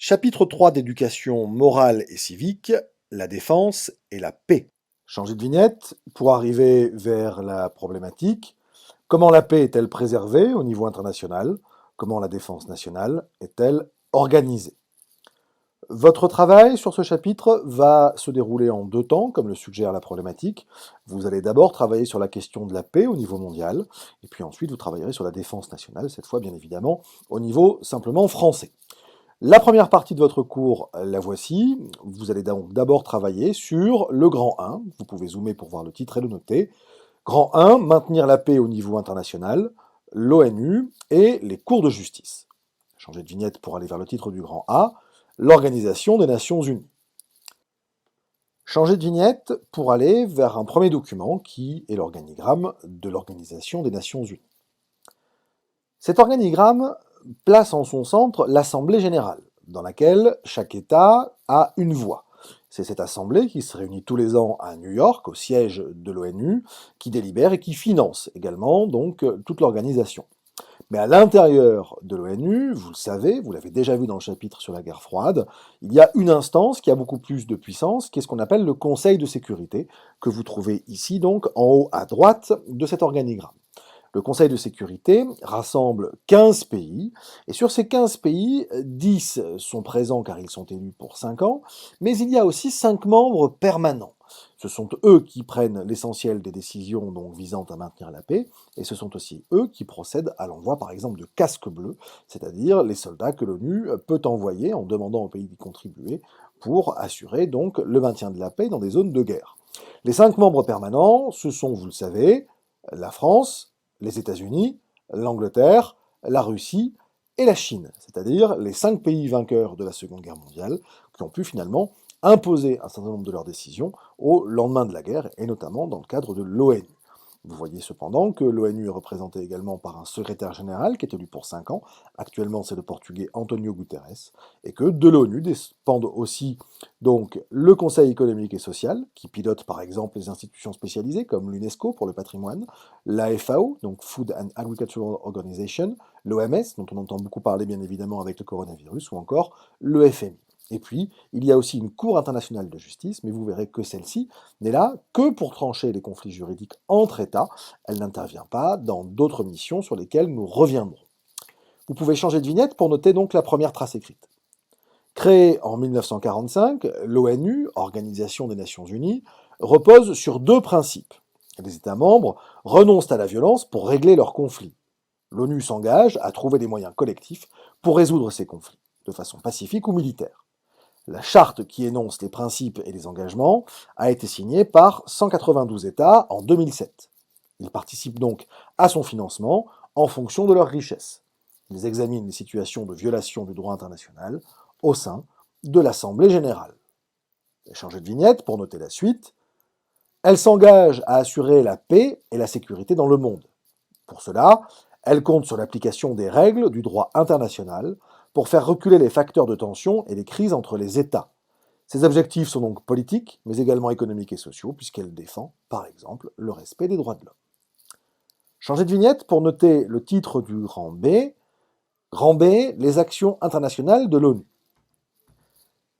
Chapitre 3 d'éducation morale et civique, la défense et la paix. Changer de vignette pour arriver vers la problématique. Comment la paix est-elle préservée au niveau international? Comment la défense nationale est-elle organisée? Votre travail sur ce chapitre va se dérouler en deux temps, comme le suggère la problématique. Vous allez d'abord travailler sur la question de la paix au niveau mondial, et puis ensuite vous travaillerez sur la défense nationale, cette fois bien évidemment au niveau simplement français. La première partie de votre cours, la voici. Vous allez donc d'abord travailler sur le grand 1. Vous pouvez zoomer pour voir le titre et le noter. Grand 1, maintenir la paix au niveau international, l'ONU et les cours de justice. Changer de vignette pour aller vers le titre du grand A, l'Organisation des Nations Unies. Changer de vignette pour aller vers un premier document qui est l'organigramme de l'Organisation des Nations Unies. Cet organigramme place en son centre l'Assemblée générale, dans laquelle chaque État a une voix. C'est cette assemblée qui se réunit tous les ans à New York, au siège de l'ONU, qui délibère et qui finance également donc toute l'organisation. Mais à l'intérieur de l'ONU, vous le savez, vous l'avez déjà vu dans le chapitre sur la guerre froide, il y a une instance qui a beaucoup plus de puissance, qui est ce qu'on appelle le Conseil de sécurité, que vous trouvez ici donc en haut à droite de cet organigramme. Le Conseil de sécurité rassemble 15 pays, et sur ces 15 pays, 10 sont présents car ils sont élus pour 5 ans, mais il y a aussi 5 membres permanents. Ce sont eux qui prennent l'essentiel des décisions donc, visant à maintenir la paix, et ce sont aussi eux qui procèdent à l'envoi par exemple de casques bleus, c'est-à-dire les soldats que l'ONU peut envoyer en demandant aux pays d'y contribuer pour assurer donc le maintien de la paix dans des zones de guerre. Les 5 membres permanents, ce sont, vous le savez, la France, les États-Unis, l'Angleterre, la Russie et la Chine, c'est-à-dire les 5 pays vainqueurs de la Seconde Guerre mondiale, qui ont pu finalement imposer un certain nombre de leurs décisions au lendemain de la guerre, et notamment dans le cadre de l'ONU. Vous voyez cependant que l'ONU est représentée également par un secrétaire général qui est élu pour 5 ans, actuellement c'est le portugais Antonio Guterres, et que de l'ONU dépendent aussi donc le Conseil économique et social, qui pilote par exemple les institutions spécialisées comme l'UNESCO pour le patrimoine, la FAO, donc Food and Agricultural Organization, l'OMS, dont on entend beaucoup parler bien évidemment avec le coronavirus, ou encore le FMI. Et puis, il y a aussi une Cour internationale de justice, mais vous verrez que celle-ci n'est là que pour trancher les conflits juridiques entre États. Elle n'intervient pas dans d'autres missions sur lesquelles nous reviendrons. Vous pouvez changer de vignette pour noter donc la première trace écrite. Créée en 1945, l'ONU, Organisation des Nations Unies, repose sur deux principes. Les États membres renoncent à la violence pour régler leurs conflits. L'ONU s'engage à trouver des moyens collectifs pour résoudre ces conflits, de façon pacifique ou militaire. La charte qui énonce les principes et les engagements a été signée par 192 États en 2007. Ils participent donc à son financement en fonction de leur richesse. Ils examinent les situations de violation du droit international au sein de l'Assemblée générale. J'ai changé de vignette pour noter la suite. Elle s'engage à assurer la paix et la sécurité dans le monde. Pour cela, elle compte sur l'application des règles du droit international pour faire reculer les facteurs de tension et les crises entre les États. Ces objectifs sont donc politiques, mais également économiques et sociaux, puisqu'elle défend, par exemple, le respect des droits de l'homme. Changez de vignette pour noter le titre du grand B. Grand B, les actions internationales de l'ONU.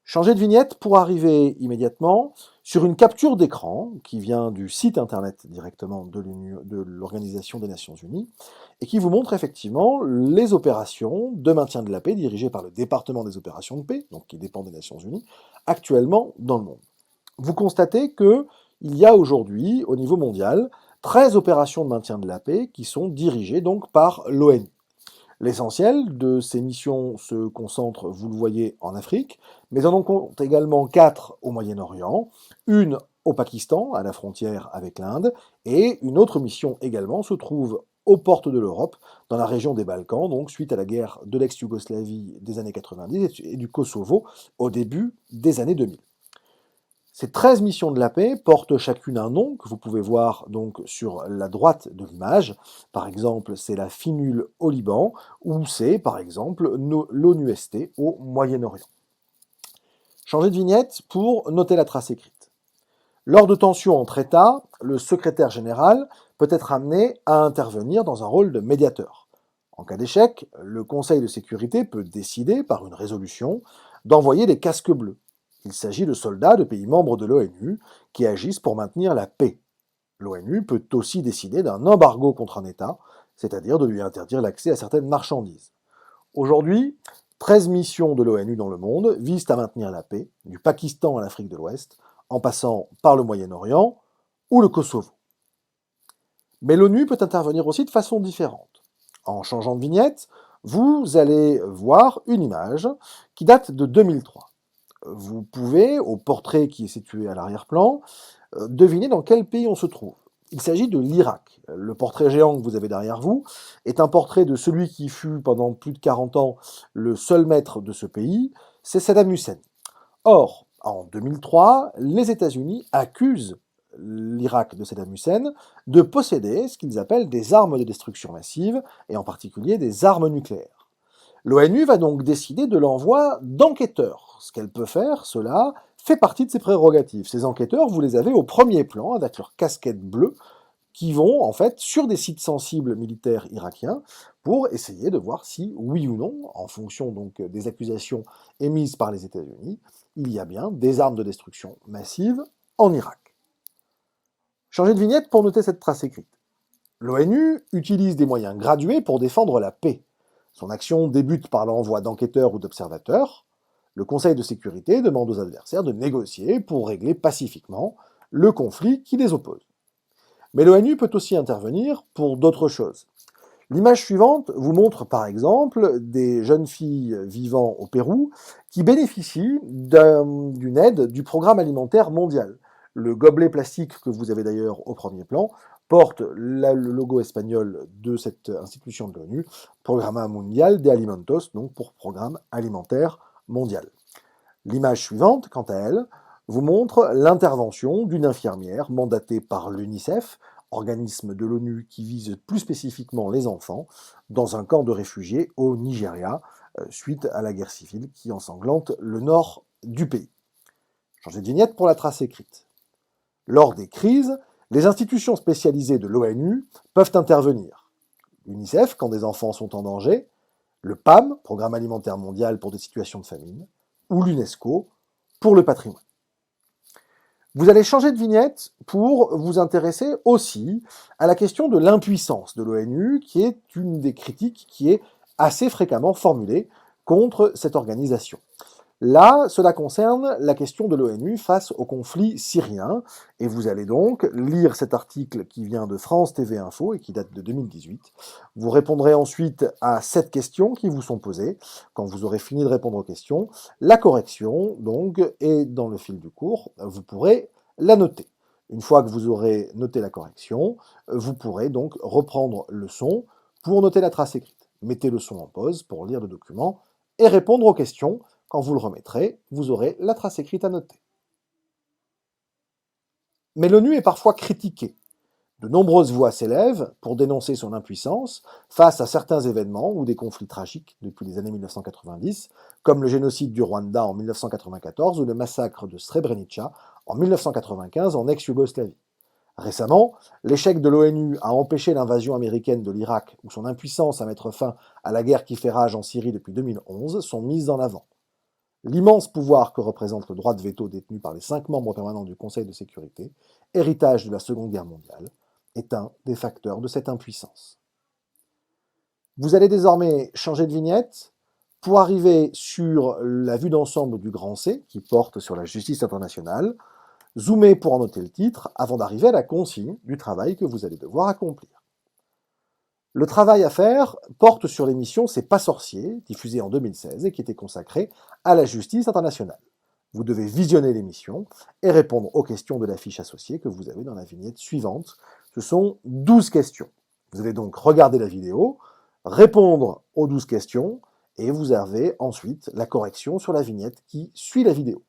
Changer de vignette pour arriver immédiatement sur une capture d'écran qui vient du site internet directement de l'Organisation des Nations Unies et qui vous montre effectivement les opérations de maintien de la paix dirigées par le département des opérations de paix, donc qui dépend des Nations Unies, actuellement dans le monde. Vous constatez qu'il y a aujourd'hui, au niveau mondial, 13 opérations de maintien de la paix qui sont dirigées donc par l'ONU. L'essentiel de ces missions se concentre, vous le voyez, en Afrique, mais on en compte également 4 au Moyen-Orient, une au Pakistan, à la frontière avec l'Inde, et une autre mission également se trouve aux portes de l'Europe, dans la région des Balkans, donc suite à la guerre de l'ex-Yougoslavie des années 90 et du Kosovo au début des années 2000. Ces 13 missions de la paix portent chacune un nom que vous pouvez voir donc sur la droite de l'image. Par exemple, c'est la FINUL au Liban ou c'est par exemple l'ONUST au Moyen-Orient. Changez de vignette pour noter la trace écrite. Lors de tensions entre États, le secrétaire général peut être amené à intervenir dans un rôle de médiateur. En cas d'échec, le Conseil de sécurité peut décider, par une résolution, d'envoyer des casques bleus. Il s'agit de soldats de pays membres de l'ONU qui agissent pour maintenir la paix. L'ONU peut aussi décider d'un embargo contre un État, c'est-à-dire de lui interdire l'accès à certaines marchandises. Aujourd'hui, 13 missions de l'ONU dans le monde visent à maintenir la paix, du Pakistan à l'Afrique de l'Ouest, en passant par le Moyen-Orient ou le Kosovo. Mais l'ONU peut intervenir aussi de façon différente. En changeant de vignette, vous allez voir une image qui date de 2003. Vous pouvez, au portrait qui est situé à l'arrière-plan, deviner dans quel pays on se trouve. Il s'agit de l'Irak. Le portrait géant que vous avez derrière vous est un portrait de celui qui fut pendant plus de 40 ans le seul maître de ce pays, c'est Saddam Hussein. Or, en 2003, les États-Unis accusent l'Irak de Saddam Hussein de posséder ce qu'ils appellent des armes de destruction massive, et en particulier des armes nucléaires. L'ONU va donc décider de l'envoi d'enquêteurs. Ce qu'elle peut faire, cela fait partie de ses prérogatives. Ces enquêteurs, vous les avez au premier plan, avec leurs casquettes bleues, qui vont en fait sur des sites sensibles militaires irakiens pour essayer de voir si, oui ou non, en fonction donc des accusations émises par les États-Unis, il y a bien des armes de destruction massive en Irak. Changez de vignette pour noter cette trace écrite. L'ONU utilise des moyens gradués pour défendre la paix. Son action débute par l'envoi d'enquêteurs ou d'observateurs. Le Conseil de sécurité demande aux adversaires de négocier pour régler pacifiquement le conflit qui les oppose. Mais l'ONU peut aussi intervenir pour d'autres choses. L'image suivante vous montre par exemple des jeunes filles vivant au Pérou qui bénéficient d'une aide du Programme alimentaire mondial. Le gobelet plastique que vous avez d'ailleurs au premier plan porte le logo espagnol de cette institution de l'ONU, Programa Mundial de Alimentos, donc pour Programme alimentaire mondial. L'image suivante, quant à elle, vous montre l'intervention d'une infirmière mandatée par l'UNICEF, organisme de l'ONU qui vise plus spécifiquement les enfants, dans un camp de réfugiés au Nigeria, suite à la guerre civile qui ensanglante le nord du pays. Changez de vignette pour la trace écrite. Lors des crises, les institutions spécialisées de l'ONU peuvent intervenir. L'UNICEF, quand des enfants sont en danger, le PAM, Programme alimentaire mondial pour des situations de famine, ou l'UNESCO, pour le patrimoine. Vous allez changer de vignette pour vous intéresser aussi à la question de l'impuissance de l'ONU, qui est une des critiques qui est assez fréquemment formulée contre cette organisation. Là, cela concerne la question de l'ONU face au conflit syrien, et vous allez donc lire cet article qui vient de France TV Info et qui date de 2018. Vous répondrez ensuite à 7 questions qui vous sont posées. Quand vous aurez fini de répondre aux questions, la correction, donc, est dans le fil du cours, vous pourrez la noter. Une fois que vous aurez noté la correction, vous pourrez donc reprendre le son pour noter la trace écrite. Mettez le son en pause pour lire le document et répondre aux questions. Quand vous le remettrez, vous aurez la trace écrite à noter. Mais l'ONU est parfois critiquée. De nombreuses voix s'élèvent pour dénoncer son impuissance face à certains événements ou des conflits tragiques depuis les années 1990, comme le génocide du Rwanda en 1994 ou le massacre de Srebrenica en 1995 en ex-Yougoslavie. Récemment, l'échec de l'ONU à empêcher l'invasion américaine de l'Irak ou son impuissance à mettre fin à la guerre qui fait rage en Syrie depuis 2011 sont mises en avant. L'immense pouvoir que représente le droit de veto détenu par les 5 membres permanents du Conseil de sécurité, héritage de la Seconde Guerre mondiale, est un des facteurs de cette impuissance. Vous allez désormais changer de vignette pour arriver sur la vue d'ensemble du grand C, qui porte sur la justice internationale, zoomer pour en noter le titre, avant d'arriver à la consigne du travail que vous allez devoir accomplir. Le travail à faire porte sur l'émission C'est pas sorcier, diffusée en 2016 et qui était consacrée à la justice internationale. Vous devez visionner l'émission et répondre aux questions de la fiche associée que vous avez dans la vignette suivante. Ce sont 12 questions. Vous allez donc regarder la vidéo, répondre aux 12 questions et vous avez ensuite la correction sur la vignette qui suit la vidéo.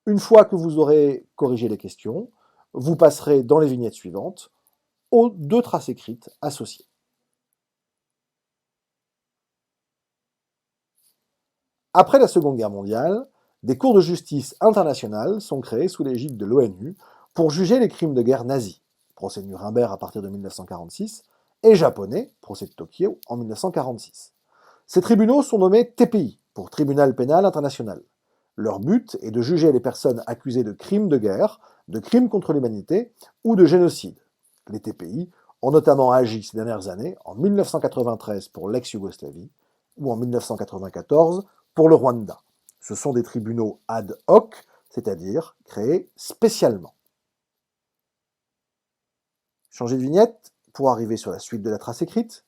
Une fois que vous aurez corrigé les questions, vous passerez dans les vignettes suivantes aux 2 traces écrites associées. Après la Seconde Guerre mondiale, des cours de justice internationales sont créés sous l'égide de l'ONU pour juger les crimes de guerre nazis, procès de Nuremberg à partir de 1946, et japonais, procès de Tokyo en 1946. Ces tribunaux sont nommés TPI, pour Tribunal pénal international. Leur but est de juger les personnes accusées de crimes de guerre, de crimes contre l'humanité ou de génocide. Les TPI ont notamment agi ces dernières années, en 1993 pour l'ex-Yougoslavie ou en 1994 pour le Rwanda. Ce sont des tribunaux ad hoc, c'est-à-dire créés spécialement. Changer de vignette pour arriver sur la suite de la trace écrite.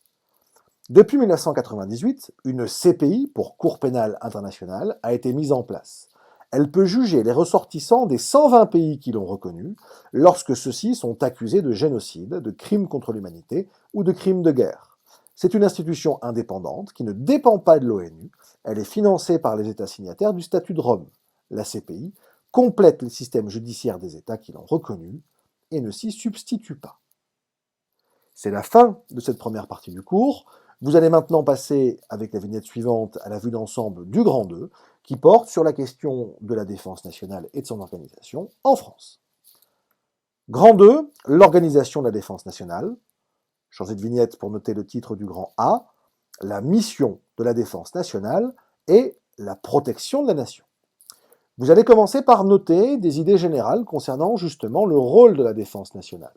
Depuis 1998, une CPI, pour Cour pénale internationale, a été mise en place. Elle peut juger les ressortissants des 120 pays qui l'ont reconnue lorsque ceux-ci sont accusés de génocide, de crimes contre l'humanité ou de crimes de guerre. C'est une institution indépendante qui ne dépend pas de l'ONU. Elle est financée par les États signataires du statut de Rome. La CPI complète le système judiciaire des États qui l'ont reconnue et ne s'y substitue pas. C'est la fin de cette première partie du cours. Vous allez maintenant passer, avec la vignette suivante, à la vue d'ensemble du Grand 2, qui porte sur la question de la défense nationale et de son organisation en France. Grand 2, l'organisation de la défense nationale. Changez de vignette pour noter le titre du Grand A, la mission de la défense nationale et la protection de la nation. Vous allez commencer par noter des idées générales concernant justement le rôle de la défense nationale.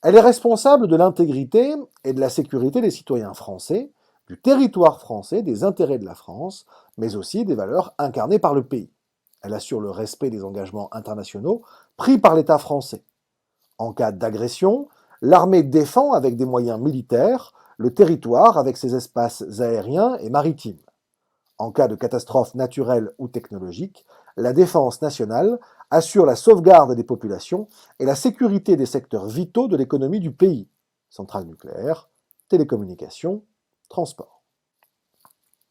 Elle est responsable de l'intégrité et de la sécurité des citoyens français, du territoire français, des intérêts de la France, mais aussi des valeurs incarnées par le pays. Elle assure le respect des engagements internationaux pris par l'État français. En cas d'agression, l'armée défend avec des moyens militaires le territoire avec ses espaces aériens et maritimes. En cas de catastrophe naturelle ou technologique, la défense nationale assure la sauvegarde des populations et la sécurité des secteurs vitaux de l'économie du pays, centrales nucléaires, télécommunications, transport.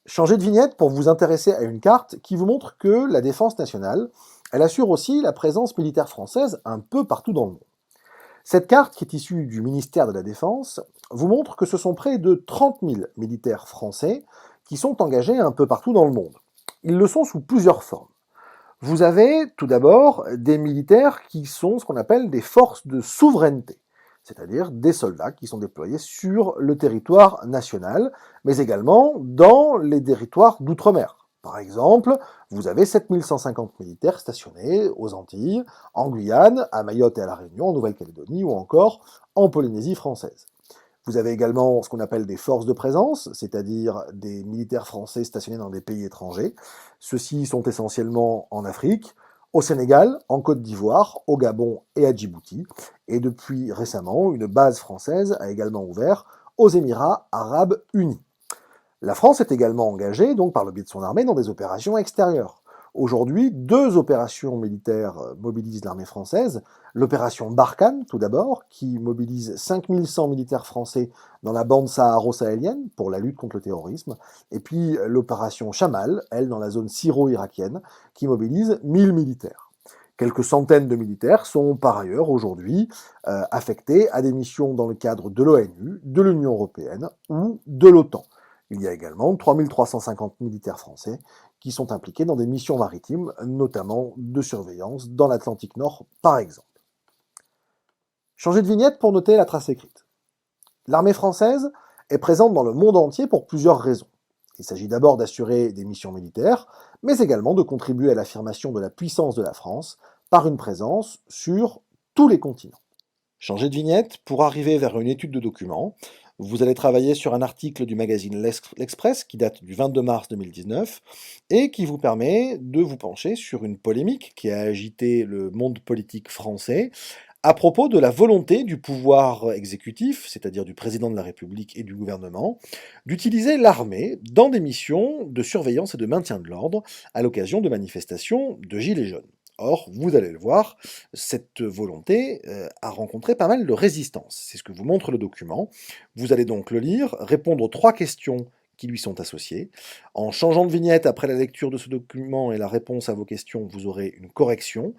Changez de vignette pour vous intéresser à une carte qui vous montre que la défense nationale, elle assure aussi la présence militaire française un peu partout dans le monde. Cette carte, qui est issue du ministère de la Défense, vous montre que ce sont près de 30 000 militaires français qui sont engagés un peu partout dans le monde. Ils le sont sous plusieurs formes. Vous avez tout d'abord des militaires qui sont ce qu'on appelle des forces de souveraineté, c'est-à-dire des soldats qui sont déployés sur le territoire national, mais également dans les territoires d'outre-mer. Par exemple, vous avez 7150 militaires stationnés aux Antilles, en Guyane, à Mayotte et à La Réunion, en Nouvelle-Calédonie ou encore en Polynésie française. Vous avez également ce qu'on appelle des forces de présence, c'est-à-dire des militaires français stationnés dans des pays étrangers. Ceux-ci sont essentiellement en Afrique, au Sénégal, en Côte d'Ivoire, au Gabon et à Djibouti. Et depuis récemment, une base française a également ouvert aux Émirats arabes unis. La France est également engagée, donc par le biais de son armée, dans des opérations extérieures. Aujourd'hui, 2 opérations militaires mobilisent l'armée française. L'opération Barkhane, tout d'abord, qui mobilise 5100 militaires français dans la bande saharo-sahélienne pour la lutte contre le terrorisme. Et puis l'opération Chamal, elle, dans la zone syro-irakienne, qui mobilise 1000 militaires. Quelques centaines de militaires sont par ailleurs aujourd'hui affectés à des missions dans le cadre de l'ONU, de l'Union européenne ou de l'OTAN. Il y a également 3350 militaires français qui sont impliqués dans des missions maritimes, notamment de surveillance dans l'Atlantique Nord, par exemple. Changez de vignette pour noter la trace écrite. L'armée française est présente dans le monde entier pour plusieurs raisons. Il s'agit d'abord d'assurer des missions militaires, mais également de contribuer à l'affirmation de la puissance de la France par une présence sur tous les continents. Changez de vignette pour arriver vers une étude de documents. Vous allez travailler sur un article du magazine L'Express qui date du 22 mars 2019 et qui vous permet de vous pencher sur une polémique qui a agité le monde politique français à propos de la volonté du pouvoir exécutif, c'est-à-dire du président de la République et du gouvernement, d'utiliser l'armée dans des missions de surveillance et de maintien de l'ordre à l'occasion de manifestations de Gilets jaunes. Or, vous allez le voir, cette volonté a rencontré pas mal de résistance. C'est ce que vous montre le document. Vous allez donc le lire, répondre aux 3 questions qui lui sont associées. En changeant de vignette après la lecture de ce document et la réponse à vos questions, vous aurez une correction.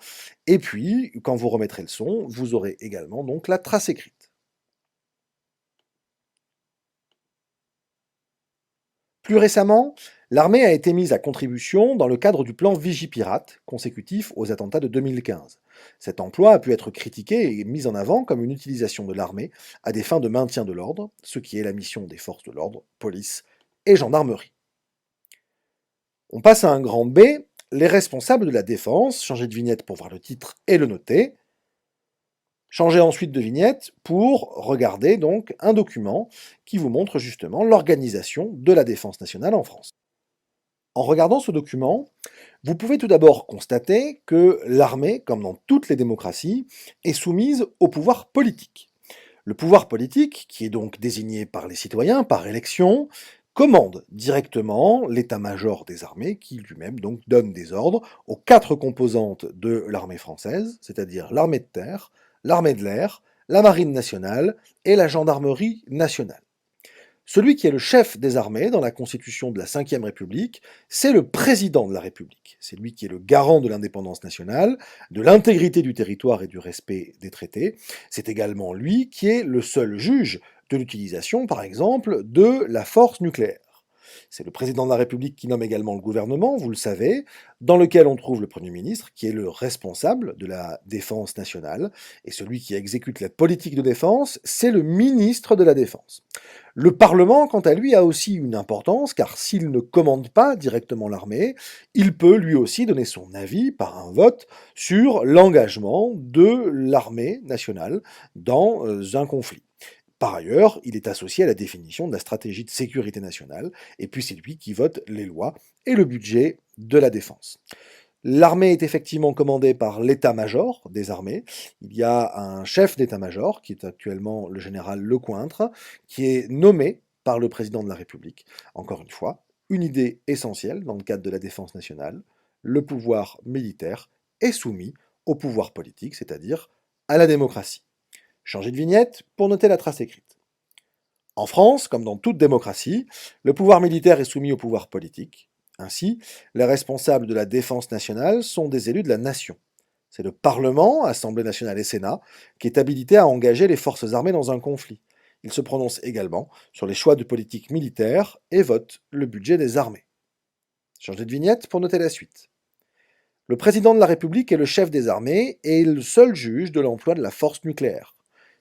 Et puis, quand vous remettrez le son, vous aurez également donc la trace écrite. Plus récemment, l'armée a été mise à contribution dans le cadre du plan Vigipirate, consécutif aux attentats de 2015. Cet emploi a pu être critiqué et mis en avant comme une utilisation de l'armée à des fins de maintien de l'ordre, ce qui est la mission des forces de l'ordre, police et gendarmerie. On passe à un grand B, les responsables de la défense, changez de vignette pour voir le titre et le noter, changez ensuite de vignette pour regarder donc un document qui vous montre justement l'organisation de la défense nationale en France. En regardant ce document, vous pouvez tout d'abord constater que l'armée, comme dans toutes les démocraties, est soumise au pouvoir politique. Le pouvoir politique, qui est donc désigné par les citoyens, par élection, commande directement l'état-major des armées, qui lui-même donc donne des ordres aux 4 composantes de l'armée française, c'est-à-dire l'armée de terre, l'armée de l'air, la marine nationale et la gendarmerie nationale. Celui qui est le chef des armées dans la constitution de la Ve République, c'est le président de la République. C'est lui qui est le garant de l'indépendance nationale, de l'intégrité du territoire et du respect des traités. C'est également lui qui est le seul juge de l'utilisation, par exemple, de la force nucléaire. C'est le président de la République qui nomme également le gouvernement, vous le savez, dans lequel on trouve le Premier ministre, qui est le responsable de la défense nationale, et celui qui exécute la politique de défense, c'est le ministre de la Défense. Le Parlement, quant à lui, a aussi une importance, car s'il ne commande pas directement l'armée, il peut lui aussi donner son avis par un vote sur l'engagement de l'armée nationale dans un conflit. Par ailleurs, il est associé à la définition de la stratégie de sécurité nationale, et puis c'est lui qui vote les lois et le budget de la défense. L'armée est effectivement commandée par l'état-major des armées. Il y a un chef d'état-major, qui est actuellement le général Lecointre, qui est nommé par le président de la République. Encore une fois, une idée essentielle dans le cadre de la défense nationale, le pouvoir militaire est soumis au pouvoir politique, c'est-à-dire à la démocratie. Changez de vignette pour noter la trace écrite. En France, comme dans toute démocratie, le pouvoir militaire est soumis au pouvoir politique. Ainsi, les responsables de la défense nationale sont des élus de la nation. C'est le Parlement, Assemblée nationale et Sénat, qui est habilité à engager les forces armées dans un conflit. Il se prononce également sur les choix de politique militaire et vote le budget des armées. Changez de vignette pour noter la suite. Le président de la République est le chef des armées et le seul juge de l'emploi de la force nucléaire.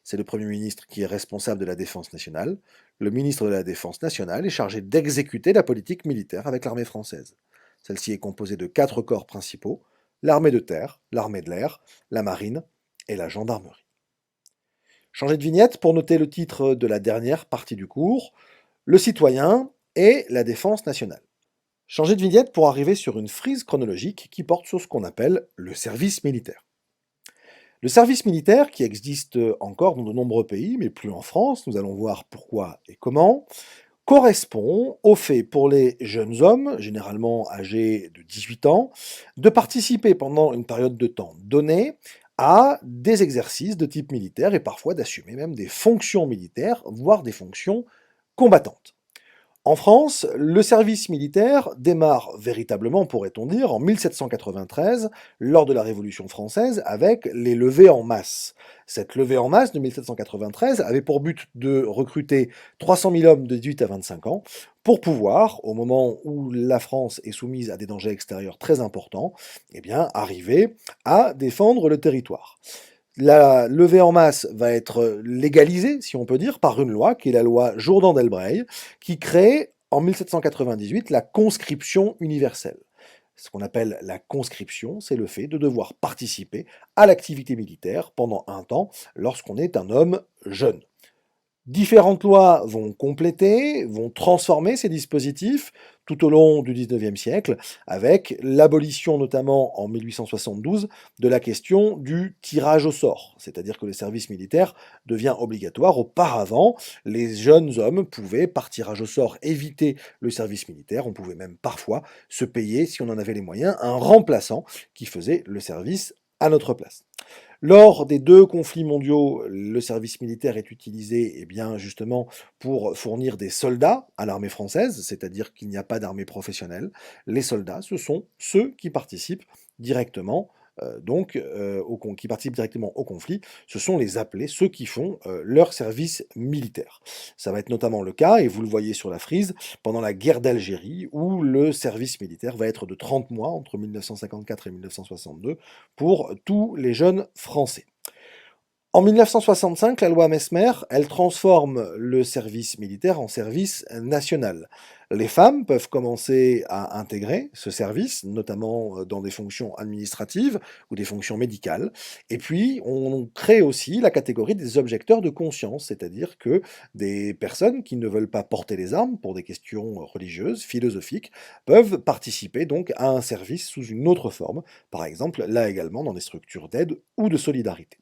C'est le Premier ministre qui est responsable de la défense nationale. Le ministre de la Défense nationale est chargé d'exécuter la politique militaire avec l'armée française. Celle-ci est composée de 4 corps principaux, l'armée de terre, l'armée de l'air, la marine et la gendarmerie. Changez de vignette pour noter le titre de la dernière partie du cours, le citoyen et la défense nationale. Changez de vignette pour arriver sur une frise chronologique qui porte sur ce qu'on appelle le service militaire. Le service militaire, qui existe encore dans de nombreux pays, mais plus en France, nous allons voir pourquoi et comment, correspond au fait pour les jeunes hommes, généralement âgés de 18 ans, de participer pendant une période de temps donnée à des exercices de type militaire et parfois d'assumer même des fonctions militaires, voire des fonctions combattantes. En France, le service militaire démarre véritablement, pourrait-on dire, en 1793, lors de la Révolution française, avec les levées en masse. Cette levée en masse de 1793 avait pour but de recruter 300 000 hommes de 18 à 25 ans pour pouvoir, au moment où la France est soumise à des dangers extérieurs très importants, eh bien, arriver à défendre le territoire. La levée en masse va être légalisée, si on peut dire, par une loi, qui est la loi Jourdan-Delbreuil, qui crée en 1798 la conscription universelle. Ce qu'on appelle la conscription, c'est le fait de devoir participer à l'activité militaire pendant un temps lorsqu'on est un homme jeune. Différentes lois vont compléter, vont transformer ces dispositifs tout au long du XIXe siècle, avec l'abolition notamment en 1872 de la question du tirage au sort, c'est-à-dire que le service militaire devient obligatoire. Auparavant, les jeunes hommes pouvaient, par tirage au sort, éviter le service militaire. On pouvait même parfois se payer, si on en avait les moyens, un remplaçant qui faisait le service à notre place. Lors des 2 conflits mondiaux, le service militaire est utilisé justement pour fournir des soldats à l'armée française, c'est-à-dire qu'il n'y a pas d'armée professionnelle. Les soldats, ce sont ceux qui participent directement qui participent directement au conflit, ce sont les appelés, ceux qui font leur service militaire. Ça va être notamment le cas, et vous le voyez sur la frise, pendant la guerre d'Algérie, où le service militaire va être de 30 mois, entre 1954 et 1962, pour tous les jeunes Français. En 1965, la loi Messmer, elle transforme le service militaire en service national. Les femmes peuvent commencer à intégrer ce service, notamment dans des fonctions administratives ou des fonctions médicales. Et puis, on crée aussi la catégorie des objecteurs de conscience, c'est-à-dire que des personnes qui ne veulent pas porter les armes pour des questions religieuses, philosophiques, peuvent participer donc à un service sous une autre forme, par exemple, là également dans des structures d'aide ou de solidarité.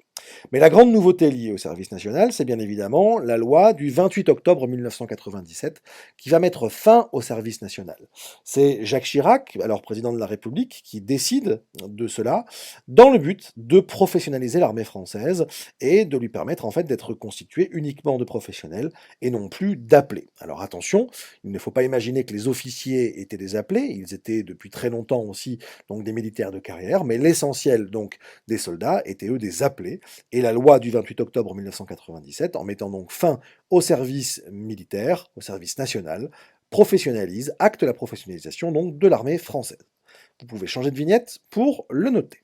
Mais la grande nouveauté liée au service national, c'est bien évidemment la loi du 28 octobre 1997 qui va mettre fin au service national. C'est Jacques Chirac, alors président de la République, qui décide de cela dans le but de professionnaliser l'armée française et de lui permettre en fait d'être constituée uniquement de professionnels et non plus d'appelés. Alors attention, il ne faut pas imaginer que les officiers étaient des appelés, ils étaient depuis très longtemps aussi donc des militaires de carrière, mais l'essentiel donc des soldats étaient eux des appelés et la loi du 28 octobre 1997, en mettant donc fin au service militaire, au service national, professionnalise, acte la professionnalisation donc de l'armée française. Vous pouvez changer de vignette pour le noter.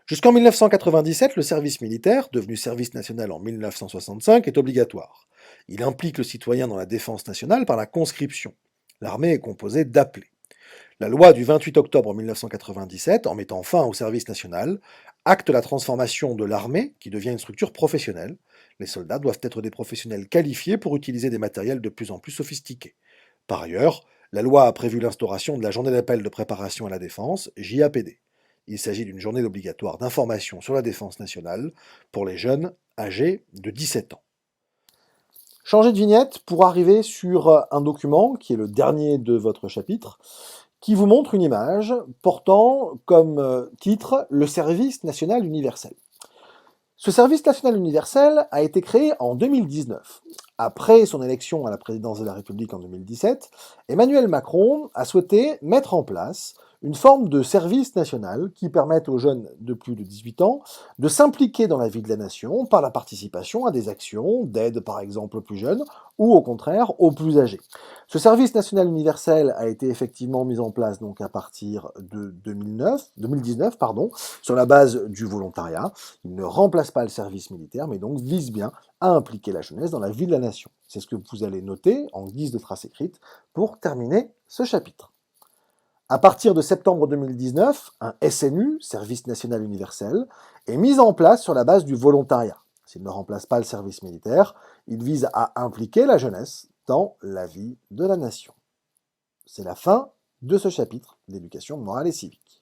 Jusqu'en 1997, le service militaire, devenu service national en 1965, est obligatoire. Il implique le citoyen dans la défense nationale par la conscription. L'armée est composée d'appelés. La loi du 28 octobre 1997, en mettant fin au service national, acte la transformation de l'armée, qui devient une structure professionnelle. Les soldats doivent être des professionnels qualifiés pour utiliser des matériels de plus en plus sophistiqués. Par ailleurs, la loi a prévu l'instauration de la journée d'appel de préparation à la défense, JAPD. Il s'agit d'une journée obligatoire d'information sur la défense nationale pour les jeunes âgés de 17 ans. Changez de vignette pour arriver sur un document qui est le dernier de votre chapitre, qui vous montre une image portant comme titre le service national universel. Ce service national universel a été créé en 2019. Après son élection à la présidence de la République en 2017, Emmanuel Macron a souhaité mettre en place une forme de service national qui permette aux jeunes de plus de 18 ans de s'impliquer dans la vie de la nation par la participation à des actions d'aide par exemple aux plus jeunes ou au contraire aux plus âgés. Ce service national universel a été effectivement mis en place donc à partir de 2019 sur la base du volontariat. Il ne remplace pas le service militaire mais donc vise bien à impliquer la jeunesse dans la vie de la nation. C'est ce que vous allez noter en guise de trace écrite pour terminer ce chapitre. À partir de septembre 2019, un SNU, Service National Universel, est mis en place sur la base du volontariat. S'il ne remplace pas le service militaire, il vise à impliquer la jeunesse dans la vie de la nation. C'est la fin de ce chapitre d'éducation morale et civique.